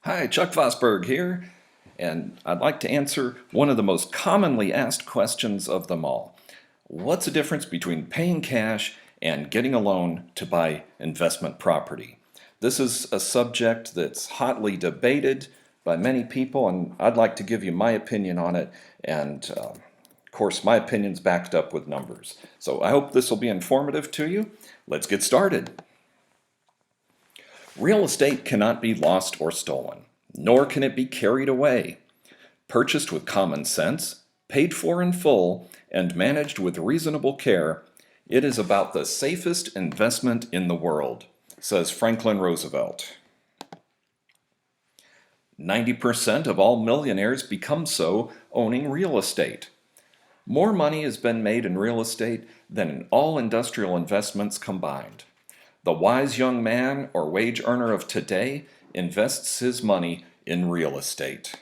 Hi, Chuck Vosburgh here, and I'd like to answer one of the most commonly asked questions of them all. What's the difference between paying cash and getting a loan to buy investment property? This is a subject that's hotly debated by many people, and I'd like to give you my opinion on it, and of course, my opinion's backed up with numbers. So I hope this will be informative to you. Let's get started. Real estate cannot be lost or stolen, nor can it be carried away. Purchased with common sense, paid for in full, and managed with reasonable care, it is about the safest investment in the world, says Franklin Roosevelt. 90% of all millionaires become so owning real estate. More money has been made in real estate than in all industrial investments combined. The wise young man or wage earner of today invests his money in real estate.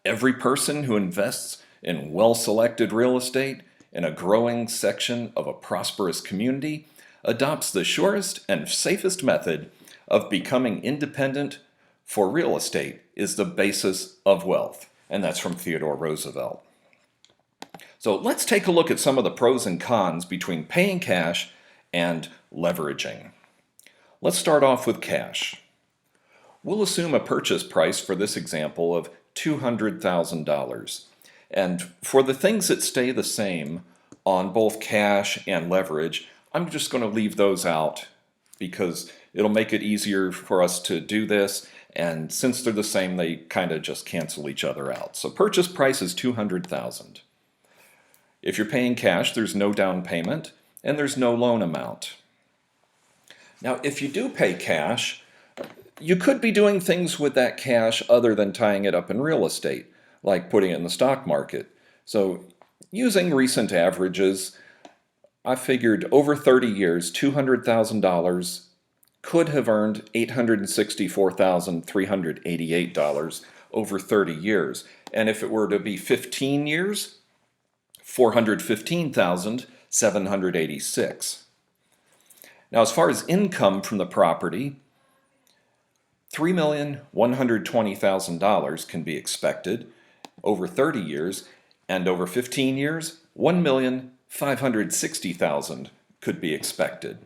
Every person who invests in well-selected real estate in a growing section of a prosperous community adopts the surest and safest method of becoming independent, for real estate is the basis of wealth. And that's from Theodore Roosevelt. So let's take a look at some of the pros and cons between paying cash and leveraging. Let's start off with cash. We'll assume a purchase price for this example of $200,000. And for the things that stay the same on both cash and leverage, I'm just going to leave those out because it'll make it easier for us to do this. And since they're the same, they kind of just cancel each other out. So purchase price is $200,000. If you're paying cash, there's no down payment and there's no loan amount. Now, if you do pay cash, you could be doing things with that cash other than tying it up in real estate, like putting it in the stock market. So using recent averages, I figured over 30 years, $200,000 could have earned $864,388 over 30 years. And if it were to be 15 years, $415,786. Now, as far as income from the property, $3,120,000 can be expected over 30 years, and over 15 years, $1,560,000 could be expected.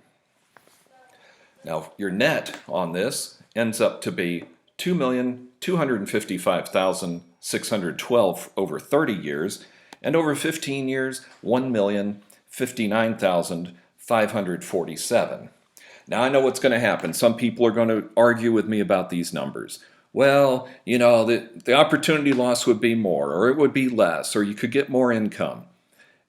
Now, your net on this ends up to be $2,255,612 over 30 years, and over 15 years, $1,059,547. Now, I know what's going to happen. Some people are going to argue with me about these numbers. Well, the opportunity loss would be more, or it would be less, or you could get more income.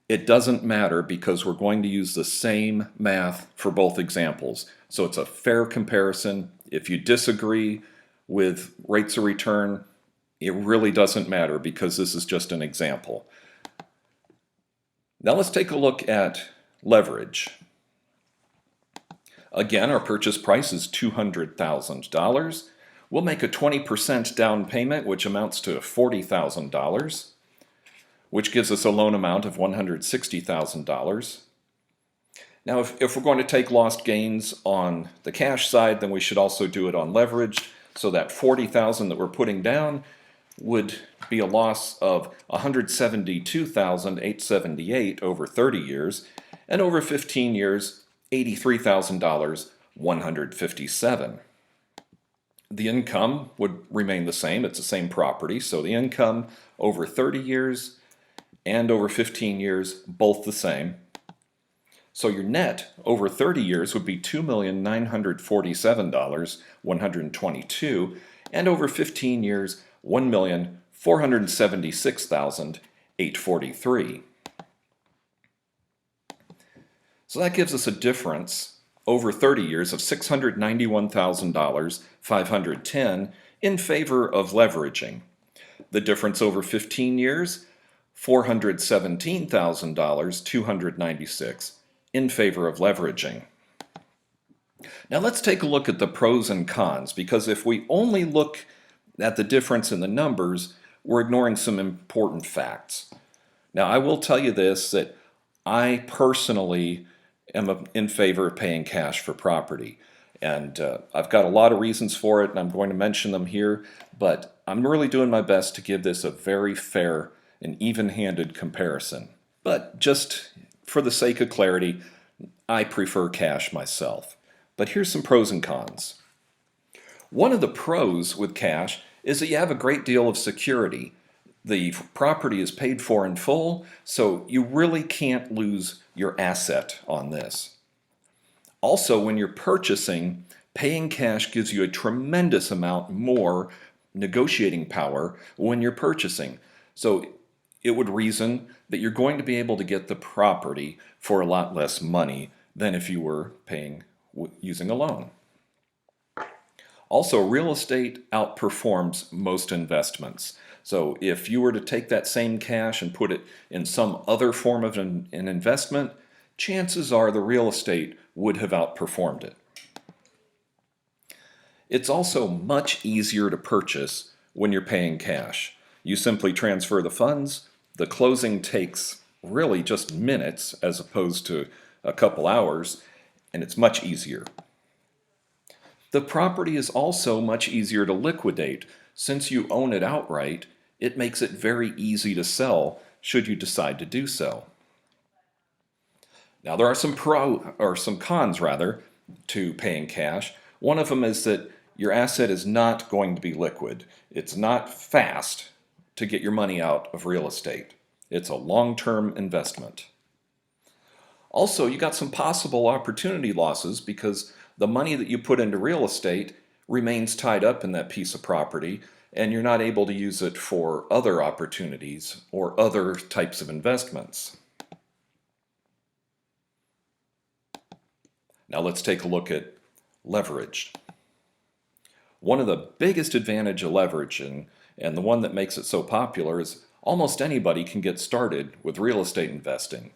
It doesn't matter because we're going to use the same math for both examples. So it's a fair comparison. If you disagree with rates of return, it really doesn't matter because this is just an example. Now let's take a look at leverage. Again, our purchase price is $200,000. We'll make a 20% down payment, which amounts to $40,000. Which gives us a loan amount of $160,000. Now, if we're going to take lost gains on the cash side, then we should also do it on leverage, so that $40,000 that we're putting down would be a loss of $172,878 over 30 years, and over 15 years, $83,157. The income would remain the same. It's the same property, so the income over 30 years and over 15 years, both the same. So your net over 30 years would be $2,947,122, and over 15 years, $1,476,843. So that gives us a difference over 30 years of $691,510 in favor of leveraging. The difference over 15 years, $417,296 in favor of leveraging. Now let's take a look at the pros and cons, because if we only look at the difference in the numbers, we're ignoring some important facts. Now I will tell you this, that I personally am in favor of paying cash for property. And I've got a lot of reasons for it, and I'm going to mention them here, but I'm really doing my best to give this a very fair and even-handed comparison. But just for the sake of clarity, I prefer cash myself. But here's some pros and cons. One of the pros with cash is that you have a great deal of security. The property is paid for in full, so you really can't lose your asset on this. Also, when you're purchasing, paying cash gives you a tremendous amount more negotiating power when you're purchasing. So it would reason that you're going to be able to get the property for a lot less money than if you were paying using a loan. Also, real estate outperforms most investments. So if you were to take that same cash and put it in some other form of an investment, chances are the real estate would have outperformed it. It's also much easier to purchase when you're paying cash. You simply transfer the funds. The closing takes really just minutes as opposed to a couple hours, and it's much easier. The property is also much easier to liquidate. Since you own it outright, it makes it very easy to sell should you decide to do so. Now there are some cons rather to paying cash. One of them is that your asset is not going to be liquid. It's not fast to get your money out of real estate. It's a long-term investment. Also, you got some possible opportunity losses because the money that you put into real estate remains tied up in that piece of property, and you're not able to use it for other opportunities or other types of investments. Now let's take a look at leverage. One of the biggest advantages of leveraging, and the one that makes it so popular, is almost anybody can get started with real estate investing.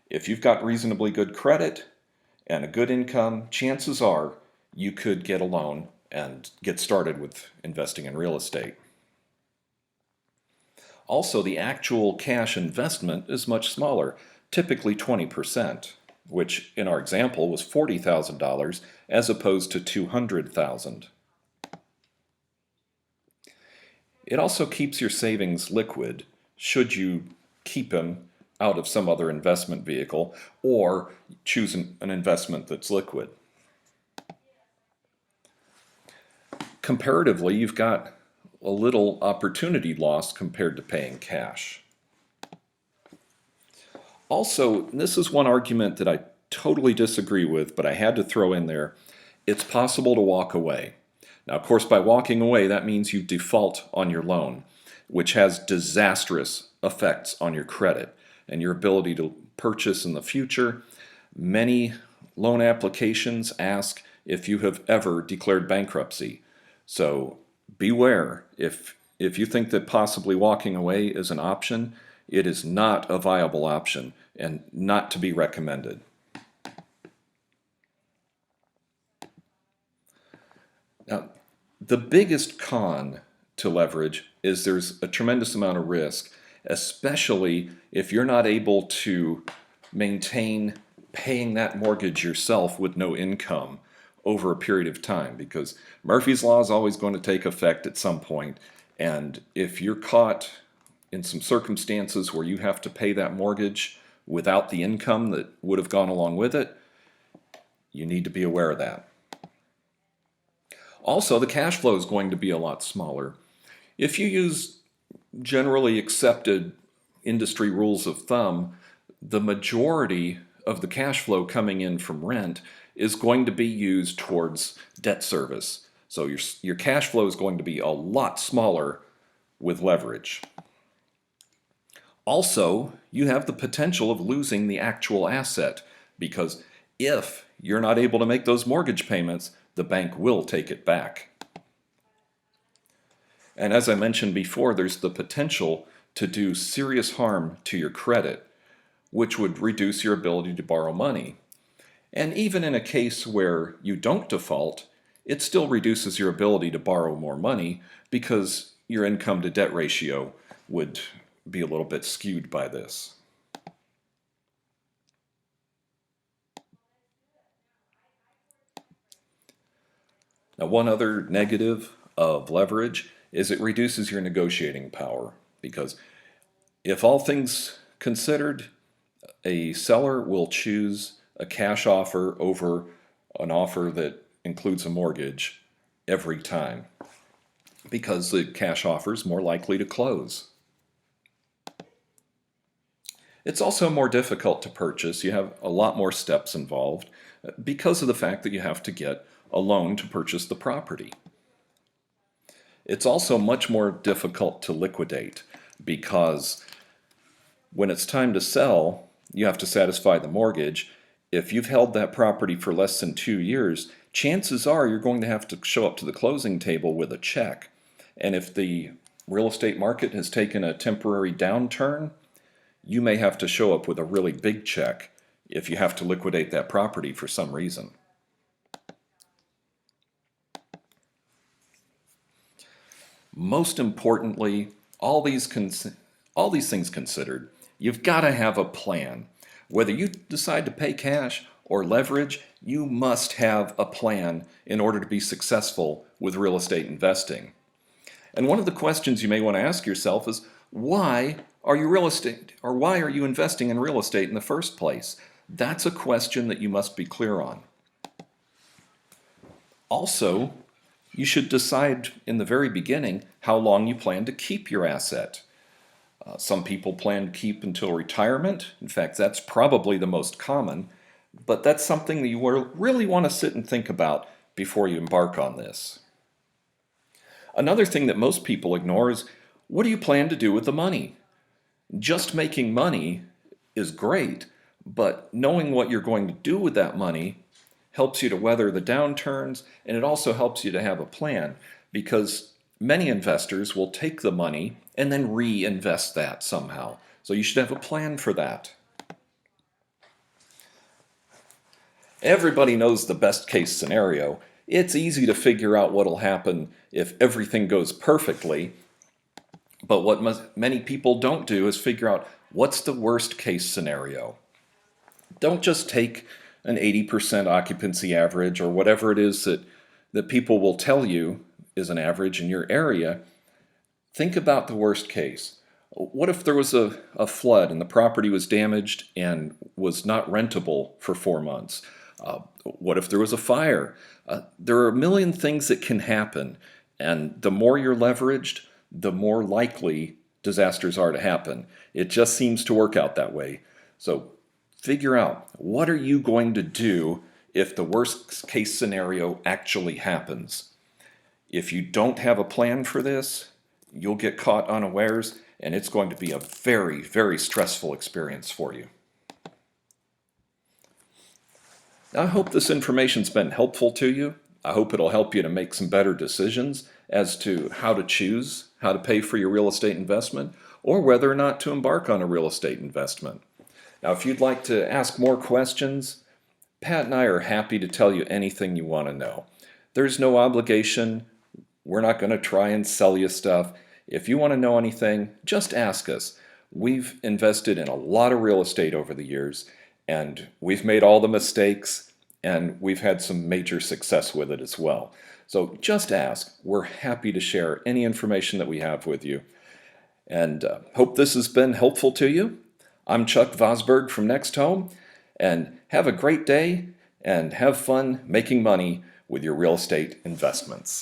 If you've got reasonably good credit and a good income, chances are you could get a loan and get started with investing in real estate. Also, the actual cash investment is much smaller, typically 20%, which in our example was $40,000 as opposed to $200,000. It also keeps your savings liquid should you keep them out of some other investment vehicle or choose an investment that's liquid. Comparatively, you've got a little opportunity loss compared to paying cash. Also, this is one argument that I totally disagree with, but I had to throw in there. It's possible to walk away. Now, of course, by walking away, that means you default on your loan, which has disastrous effects on your credit and your ability to purchase in the future. Many loan applications ask if you have ever declared bankruptcy. So beware. If you think that possibly walking away is an option, it is not a viable option and not to be recommended. Now, the biggest con to leverage is there's a tremendous amount of risk, especially if you're not able to maintain paying that mortgage yourself with no income over a period of time, because Murphy's Law is always going to take effect at some point, and if you're caught in some circumstances where you have to pay that mortgage without the income that would have gone along with it, you need to be aware of that. Also, the cash flow is going to be a lot smaller. If you use generally accepted industry rules of thumb, the majority of the cash flow coming in from rent is going to be used towards debt service. So your cash flow is going to be a lot smaller with leverage. Also, you have the potential of losing the actual asset because if you're not able to make those mortgage payments, the bank will take it back. And as I mentioned before, there's the potential to do serious harm to your credit, which would reduce your ability to borrow money. And even in a case where you don't default, it still reduces your ability to borrow more money because your income to debt ratio would be a little bit skewed by this. Now, one other negative of leverage is it reduces your negotiating power because if all things considered, a seller will choose a cash offer over an offer that includes a mortgage every time because the cash offer is more likely to close. It's also more difficult to purchase. You have a lot more steps involved because of the fact that you have to get a loan to purchase the property. It's also much more difficult to liquidate because when it's time to sell, you have to satisfy the mortgage. If you've held that property for less than 2 years, chances are you're going to have to show up to the closing table with a check. And if the real estate market has taken a temporary downturn, you may have to show up with a really big check if you have to liquidate that property for some reason. Most importantly, all these things considered, you've got to have a plan. Whether you decide to pay cash or leverage, you must have a plan in order to be successful with real estate investing. And one of the questions you may want to ask yourself is, why are you investing in real estate in the first place? That's a question that you must be clear on. Also, you should decide in the very beginning how long you plan to keep your asset. Some people plan to keep until retirement. In fact, that's probably the most common, but that's something that you really want to sit and think about before you embark on this. Another thing that most people ignore is, what do you plan to do with the money? Just making money is great, but knowing what you're going to do with that money helps you to weather the downturns, and it also helps you to have a plan because many investors will take the money and then reinvest that somehow. So you should have a plan for that. Everybody knows the best case scenario. It's easy to figure out what'll happen if everything goes perfectly, but what many people don't do is figure out what's the worst case scenario. Don't just take an 80% occupancy average or whatever it is that people will tell you is an average in your area. Think about the worst case. What if there was a flood and the property was damaged and was not rentable for 4 months? What if there was a fire? There are a million things that can happen, and the more you're leveraged, the more likely disasters are to happen. It just seems to work out that way. So figure out, what are you going to do if the worst case scenario actually happens? If you don't have a plan for this, you'll get caught unawares, and it's going to be a very, very stressful experience for you. I hope this information's been helpful to you. I hope it'll help you to make some better decisions as to how to choose how to pay for your real estate investment or whether or not to embark on a real estate investment. Now, if you'd like to ask more questions, Pat and I are happy to tell you anything you want to know. There's no obligation. We're not going to try and sell you stuff. If you want to know anything, just ask us. We've invested in a lot of real estate over the years, and we've made all the mistakes, and we've had some major success with it as well. So just ask. We're happy to share any information that we have with you. And hope this has been helpful to you. I'm Chuck Vosburgh from NextHome, and have a great day and have fun making money with your real estate investments.